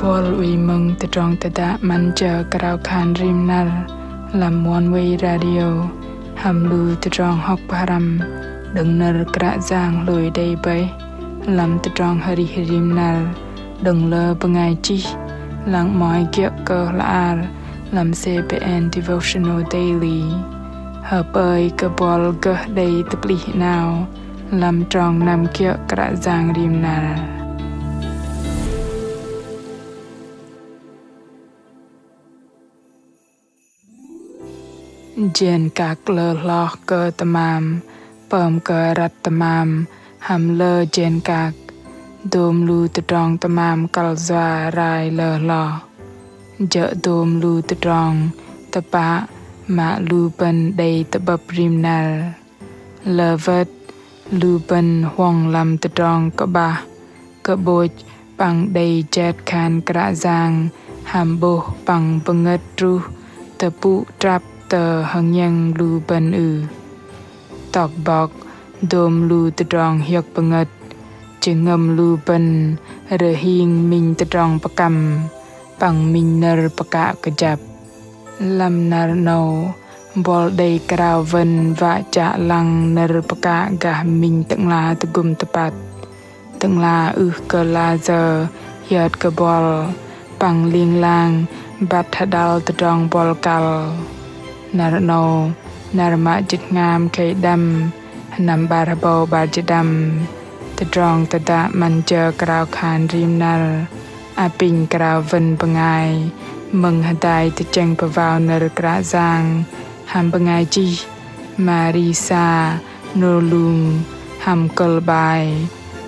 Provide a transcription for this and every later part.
Bol wi mừng từ trong từ đã man chờ karao khan rim nar làm one way radio ham lu từ trong học param đừng nar kra giang lùi đây bay làm từ trong hari rim nar đừng lơ bangai chi lang moi kia cơ la làm CPN devotional daily hợp ơi cơ bol cơ đây tập li nào làm trong nam kia kra giang rim nar Jen kak lơ lo cơ tamam pom cơ rat tamam ham lơ jen kak dom lu trong tamam kal zwa rai lơ lo je dom lu trong tapa ma lu ban dei tabab rimnal lơ vet lu ban hoang lam trong ka ba ka boj pang dei jet khan kra giang ham bo pang banget ru tapu trap tờ hằng nhân lu ban tọc bọc đôm lu tờ tròn hiệp bangật chừng ngâm lu ban rờ hiên mình tờ tròn bạc cầm bằng mình nở bạc cả kejap lam nở nâu bol đầy karao vân và cha lăng nở bạc cả gah mình teng la tờ gum tepat teng la cơ la giờ hiệt cơ bol bằng liêng lang bát hadal tờ tròn bol kal Narno narma jit ngam kay dam nam barabo barjadam tadrong tada manja karao khan rim nar aping karao vân bangai mừng hadai tacheng pavao nar kra giang ham bangai chi marisa nolung ham kolbai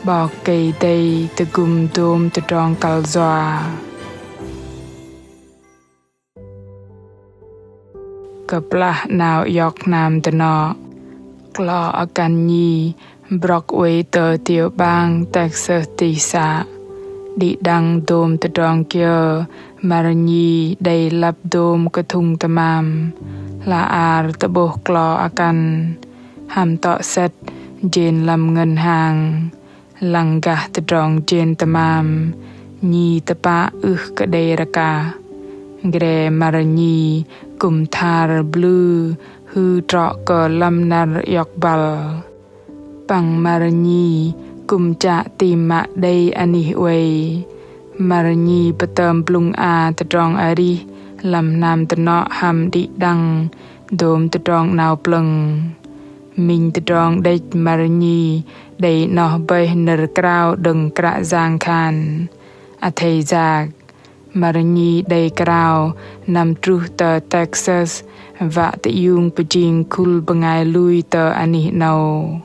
bok kay day tagum dom tadrong kalzwa Keplah nau yok nam teno Klo akan nyi Brok we tờ tiểu bang Texas tisa Đi đăng dôm tờ tròn kia Mar nyi đầy lap dôm cơ thung tamam La ar tờ boh klo akan Ham tọ set Jen lam ngân hàng Lang gah tờ tròn jen tamam Nyi tờ pa cơ đầy raka Gre mar nyi Kum thar blue hư trọ cờ lâm nar yok bal bằng marani kum cha tìm mạ đây ani way marani patam plung a tadrong ari lam nam tano ham di đăng dom tadrong nào plung mình tadrong đây marani đây no bay ner krao đừng kra giang khan a thầy giag Marani day karao nam truh tờ Texas và tự yung pujing kul bangai lui tờ ani nau.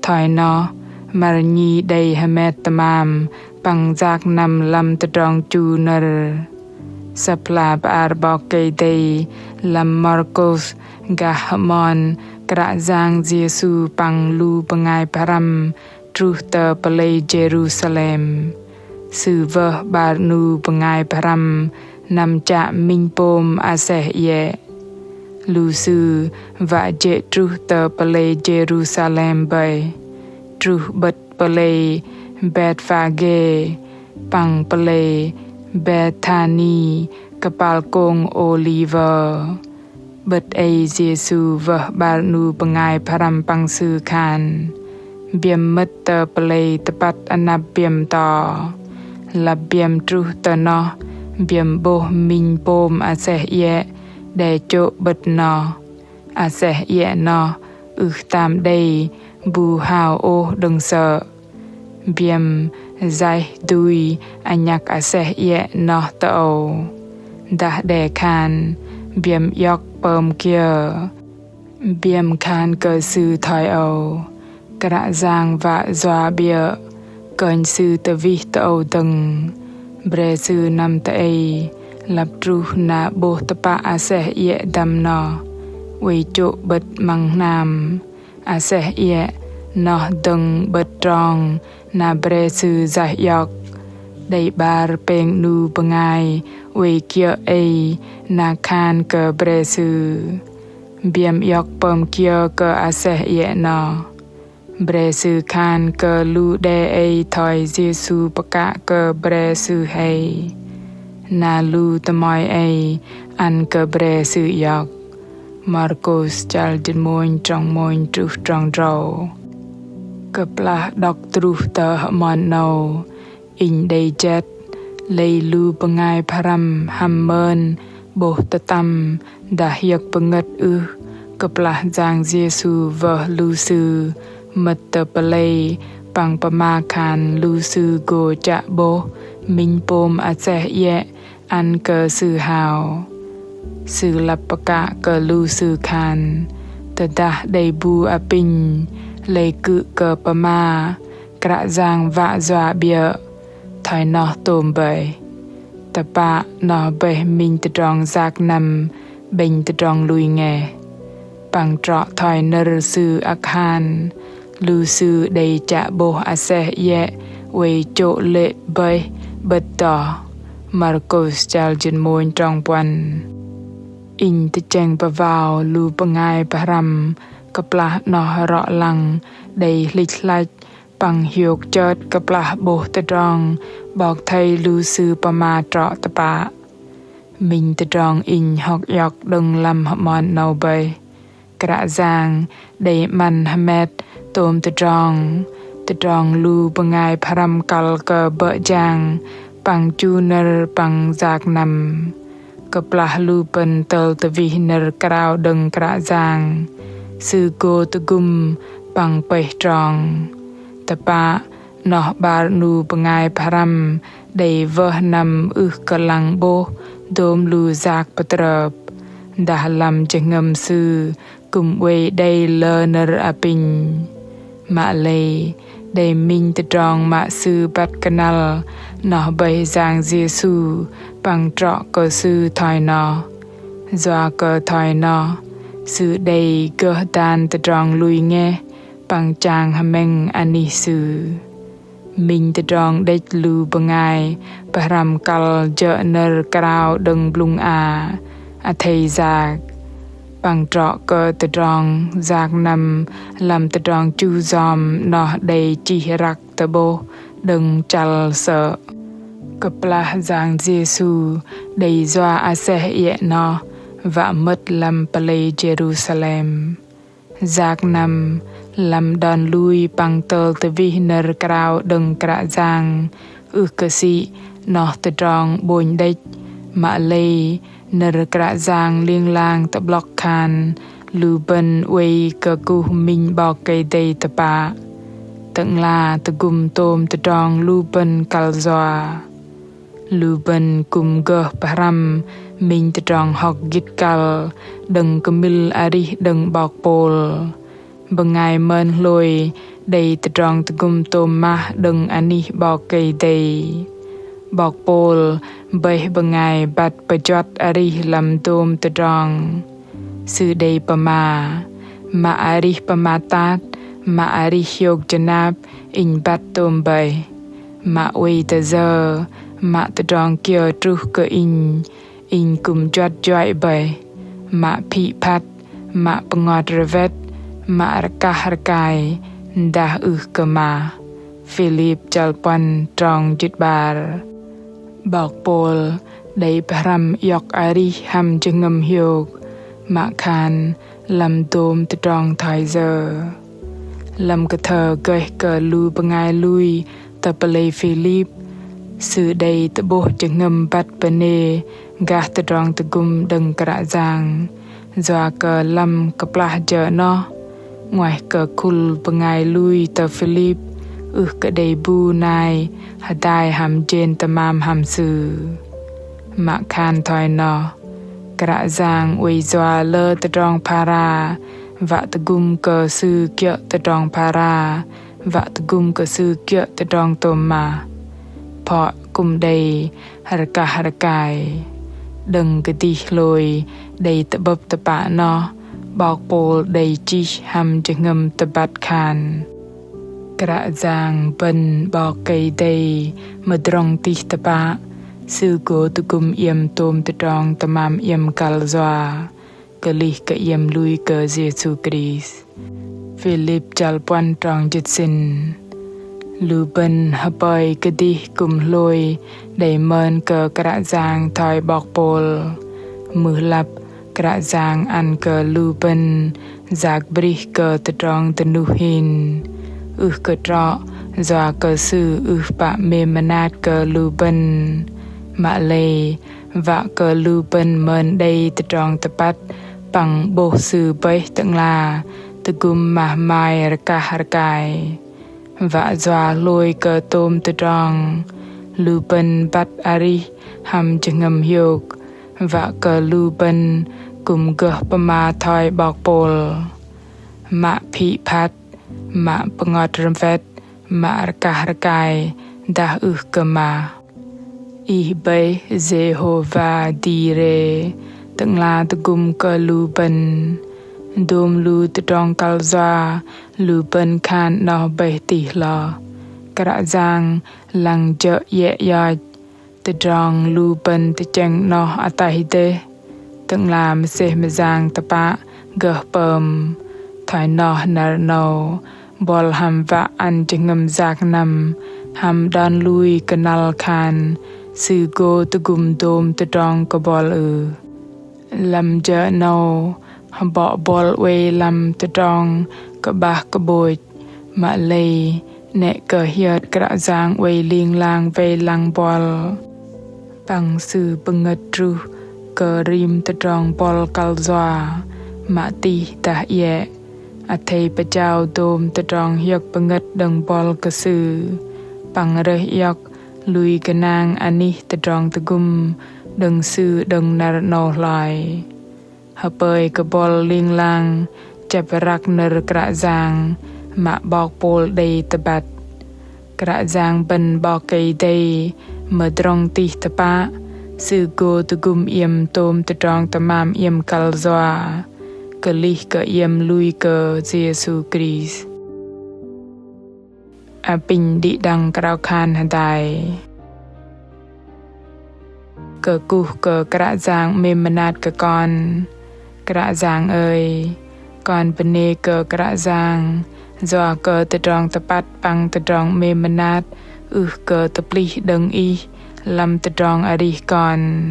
Thoi no Marani day hamet tamam pang zak nam lam tờ drong chu nar. Sapla bar bok kay day lam Marcos gah hamon kra zang Jesu pang lu bangai param truh tờ palay Jerusalem. Sư vơ bà nu bangai param nam cha minh pom aseh ye lu sư và je truh tờ palay Jerusalem bay truh bet palay Bethphage pang palay Bethany kapal kong Oliver bet ay Jesu vơ bà nu bangai param pang sư khan biam met tờ palay tepat anap biam to là biam truh tờ no biam bo minh pom aseh ye để chỗ bật no aseh ye no tam đây bu hào ô đừng sợ biam zai dui anyak aseh ye no tao dah để khan biam yok pom kia biam khan cơ sư thoi âu kra giang và doa bia Cơn sư tờ vi tờ âu tầng Bre sư nam tờ ấy Lap truh na boh tờ pa aseh ye dam no Wei chok bật mang nam Aseh ye no dâng bật tròn Na bre sư zah yok Đầy bar peng nu bangai Wei kia ấy Na khan cơ bre sư Biam yok pom kia cơ aseh ye no เบรซือคานเกลูเดเอถอยเยซูปะกะเกเบรซือเฮนาลูตมอยเออันเกเบรซือยอกมาร์โกสจัลจินมวยจองมวยตรุจองเรากะปลาดอกตรุเตอมอนโนอินเดเจ็ดเลยลูปงายพรัมฮัมเมินโบตะตัมดาเยกปงดกะปลาจางเยซูวะลูซือมัตเตปเลปังปมาคานลูซือโกจะโบมิงโปมอาเจเยอันเกซือฮาวสือลับปะกะเกลูซือคานตะดะได้บูอปิญเลยกึเกปมากระจางวะจวาเบียถอยนอโตมเบยตะปะนอเบมิงตะดองจากนำเบ่งตะดองลุยแงปังเจาะถอยนรซืออาคารลูซือได้จะโบอาเซเยเวโจเลเบยเบิดต่อมาร์โกสจัลจินมวยจองปวันอินตะเจงปะวาวลูปงายปะรำกะปลาหนอเราะลังได้ลิกลัดปังหิวเจิดกะปลาโบตะดองบอกไทยลูซือปะมาเจาะตะปะมิงตะดองอินหอกยอกดึงลำหมอนเนาเบยกระจางได้มันฮเมดโตมตะดองลูปงายพรำกัลเกเบะจางปังจูเนรปังจากนำกะปลาลูเป็นเตลตะวิเนรกราวดึงกระจางสือโกตะกุมปังเปยจองตะปะนอบาลูปงายพรำได้เวะนำกะลังโบโดมลูจากปตรบดาลำจะงมสือกุมเวได้เลเนรอปิญมาเลยได้มิงตะดองมาสือบัดกนัลนอใบจางเยซูปังเจาะก็สือถอยนอจวาก็ถอยนอสือได้เกอดานตะดองลุยแงปังจางฮะเมงอันนี้สือมิงตะดองได้ลูปงายปรำกัลเจเนรกราวดึงบลุงอาอเทยจากปังเจาะก็ตะดองจากนำลำตะดองจูจอมนอได้จีรักตะโบดึงจัลเสกะปลาจางเยซูได้จวาอาเซเยนอวะมัดลำปะเลเยรูซาเล็มจากนำลำดอนลุยปังเตลตะวิเนรกราวดึงกระจางกะสินอตะดองบนได้มาเลยเนรกระจางเลียงลางตะบล็อกคานลูบันเวกะกูมิงบอกไกเดตะปะตังลาตะกุมโตมตะดองลูบันกัลซวาลูบันกุมเกะปะรัมมิงตะดองฮอกกิดกัลดึงกะมิลอาริดึงบอกโปลบังไงเมินลอยได้ตะดองตะกุมโตมมาดึงอันนี้บอกไกเดบอกโปลใบบังไงบัดประจดอาริลำโตมตะดองสือเดปมาอาริปมาตัดมาอาริโยกจนับอินบัดโตมใบมาเวตะเจอมาตะดองเกียวตรุกะอินกุมจดจ่อยใบมาพิพัดมาปงอดระเวดมาระกะระกายดากะมาฟิลิปจัลปันตรองจิตบาลบอกโปลได้พรำยอกอาริหำจะงมหิวมาคานลำโดมตะดองไทเซอร์ลำกระเธอเกยเกิดลูปงายลุยตะปะเลฟิลิปสื่อใดตะโบจะงมบัดปะเนกาตะดองตะกุมดึงกระจางจวาเกิดลำกะปลาเจอเนาะงวยเกิดคุลปงายลุยตะฟิลิปกะได้บูนายหาได้หำเจนตะมามหำสื่อมาคานถอยนอกระจางอวยจวาเลตะดองพาราวะตะกุมเกอซื้อเกียตะดองพาราวะตะกุมเกอซื้อเกียตะดองตมมาเพราะกุมใดหรกะหรกายดึงกะติลอยได้ตะบบตะปะนอบอกโปลได้จิหำจะงมตะบัดคานกระจางเป็นบอกไกเดมาดรองติตะปะสือโกตะกุมเอี่ยมโตมตะดองตะมามเอี่ยมกัลซวากะลิกะเอี่ยมลุยเกอเยซูคริสฟ Philip chal pwan trong dịch sinh Lưu bên hợp bơi cơ đi cùng lôi đầy mơn cờ cả giang thoi bọc bồn mưa lập cả giang ăn cờ lưu bên giặc bri cờ tự trong tự nu hin cờ trọ do cờ sư bạ mê manat cờ lưu bên mạ lê và cờ lưu bên mơn đây tự trong tự bắt bằng bộ sư bấy tận là tự gum mà mai raka rakai và doa lôi cờ tôm tự trong lưu bên bắt ari ham chừng ngầm hiộc và cờ lưu bên cùng gờ pama thoi bọc bồn mạ thị phát mạ ngọt râm vết mạ raka rakai đã cờ mà y bay Jehovah dire tận là tự gum cờ lưu bên đôm lưu tự trong cal doa lưu bên khan nó bay tỉ lò cả giang lăng chợ dễ dọt tự trong lưu bên tự chẳng nó atai tê tận làm xe mê giang tập bạ gờ bơm thoại nó nở nâu bol ham vạ ăn chừng ngầm giặc nằm ham đan lui canal khan sư cô tự gum đôm tự trong có bol làm chợ nâu ham bỏ bol quay làm tự trong có bạc có bột mà lây nẹ cờ hiệt cả giang quay liên lang về lang bol bằng sư bưng ngật ru cờ rim tự trong bol cal doa mà ti ta ye a thầy bà chào đôm tự trong hiệt bưng ngật đằng bol cơ sư bằng rơi hiệt lui cái nàng ani tự trong tự gum đằng sư đằng nà nô lại hợp bơi cái bol liên lang chập rắc nở cả giang mà bọc bol đầy tập bát cả giang bên bọc cây đầy mở trong tì tập bát sư cô tự gum yếm tôm tự trong tự mam yếm cal doa cơ ly cơ yếm lui cơ Giêsu Christ a pin đi đằng cao khan hàn đài cơ cu cơ cả giang mê manat cơ con cả giang ơi con bên nê cơ cả giang do cơ tự trong tập bắt bằng tự trong mê manat cơ tập ly đừng y lâm tự trong ở đi con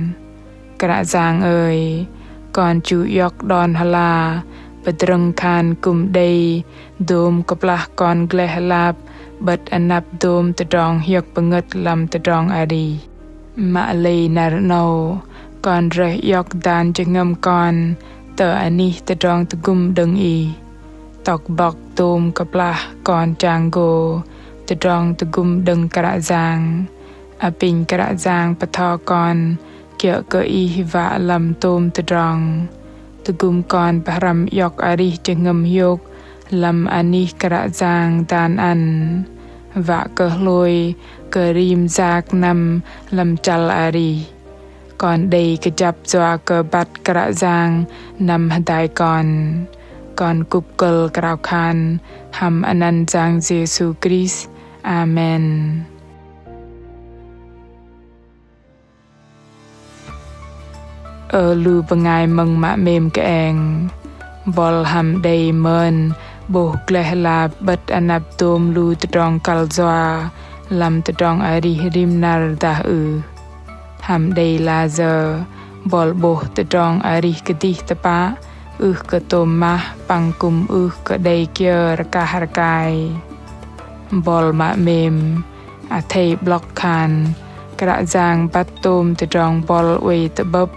cả giang ơi con chú yọc đòn hala bật răng khan cùng đây đôm cặp lạc con gle lạp bật anap đôm tự trong hiệp bằng ngất lâm tự trong ở đi mạ lây nà nâu con rơi yọc đàn cho ngâm con tờ ani tự trong tự gum đừng y tọc bọc đôm cặp lạc con trang gô tự trong tự gum đừng cả giang a pin cả giang bắt thọ con kiểu cơ y và làm tôm tự trong tự gum con param yok ari chừng ngầm yok làm ani cả giang đàn ăn và cơ lôi cơ rim giặc nằm làm chal ari còn đây cái chập doa cơ bắt cả giang nằm đại con cúp cơ krao khan ham anan giang Giêsu Christ amen. Lưu bằng ngày mừng mạ mềm cái anh bol ham đầy mơn bố lẽ là bật anap tôm lưu tự trong cal doa làm tự trong ari rim nar da ham đầy là giờ bol bố tự trong ari cái đi tập á cái tôm ma bằng cùng cái đầy kia raka rakai bol mạ mềm a thầy block khan cả giang bắt tôm tự trong bol quay tự bấp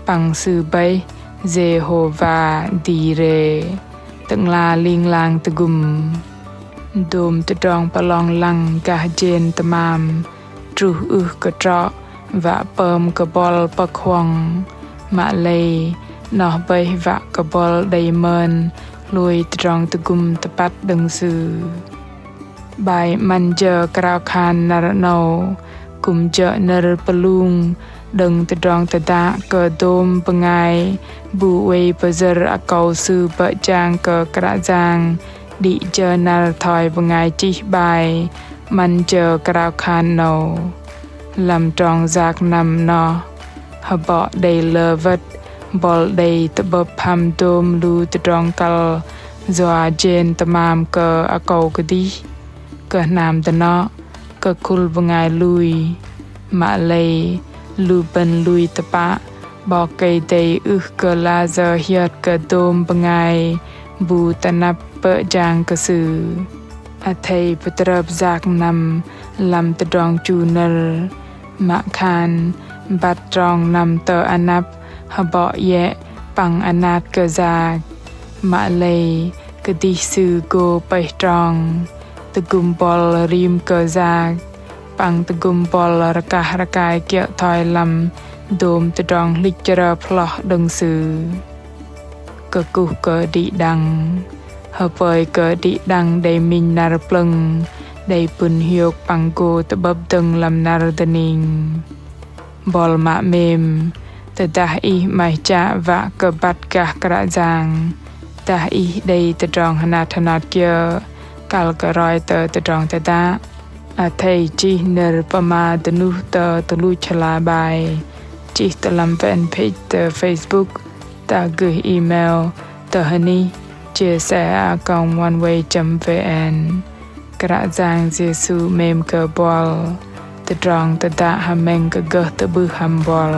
bằng sư bay Jehovah dire tận là liên lang tự gum đôm tự trong palong lăng cả trên tự mam tru cơ trọ và pơm cơ bol bạc hoang mạ lây nó bay và cơ bol đầy mơn lui tự trong tự gum tự bắt đừng sư bài man chờ krao khan nar nâu cùng chợ nar palung đừng tự trong tự đa cơ đôm bằng ngày bù quay bờ giờ cầu sư bợ trang cơ cả giang đi chờ nar thoi bằng ngày chi bài man chờ krao khan nâu làm tròn giặc nằm nó họ bỏ đầy lơ vật bol đầy tự bập ham đôm lưu tự trong cal doa jen tamam ke akau kedi ke nam dana ke kul bengai lui mak lei lu ben lui tepak bok kai dei ke laser hiat ke dom bengai bu tanap pe jang ke su athai putrap zak nam lam tedong chunel mak khan bat trong nam te anap haba ye pang anat ke zak mak lei ke di su go pai trong tegum bol rim ke zak pang tegum bol rakah rakai kia thoi lam dom tedong licra ploh deng su ke ku ke di dang hapoi ke di dang dei min nar pleng dei pun hiok panggo tebab deng lam nar dening bol mak mem tedah ih mai cha va ke bat kah kerajang dah ih dei tedong hanat kia kal ke roi tedong teda athai chi ner pama tenuh telu chla bai chi dalam fanpage Facebook ta gửi email tờ hani chia sẻ account oneway.vn kra giang jesu mem ke bol te trong te da hameng ke gah te bu ham bol